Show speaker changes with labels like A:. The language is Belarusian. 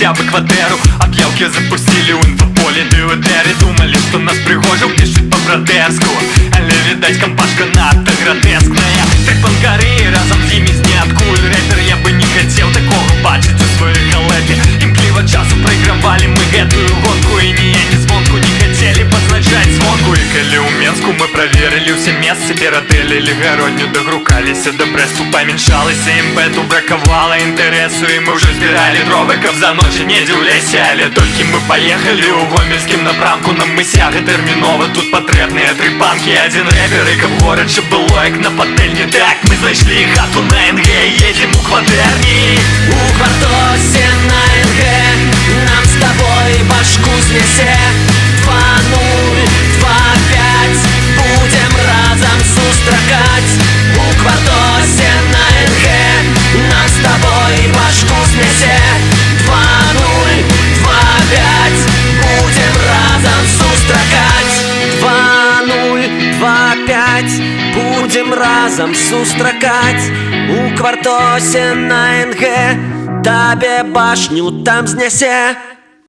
A: хотя бы кватэру. Об'явки запустили у інфополі ДВДР. Думали, что нас пригожу пишуть по-братерську, але, видать, компашка надто гротескная. Три панкари разом з ними з ніадкуль. Рэпер, я бы не хотел такого бачить у своей халепе. Імкліва часу проигравали мы гэтую гонку, и ни я, ни звонку не хотели подзначать звонку. И калі у Менску мы проверили все месцы, перателили гародню, догрукалися до Бресту, поменьшалася імпету, бракавала інтересу, и мы уже збирали дровы, каб за ночі не дзіўляйся. Але толькі мы поехали у гомельскім напрамку, нам мысях і тэрмінова тут патрэбныя три панкі, один рэпер, і каб горад ще было як на патэльні. Так мы знайшлі хату на НГ і едем у кватэрні.
B: У квартосе на НГ нам с тобой башку снесе. 2-0, 2-5 будем разом сустракать. У квартосе на НГ нам с тобой башку снесе. 2-0, 2-5 будем разом сустракать. 2-0, 2-5 будем разом сустракать. У квартосе на НГ табе башню там знесе.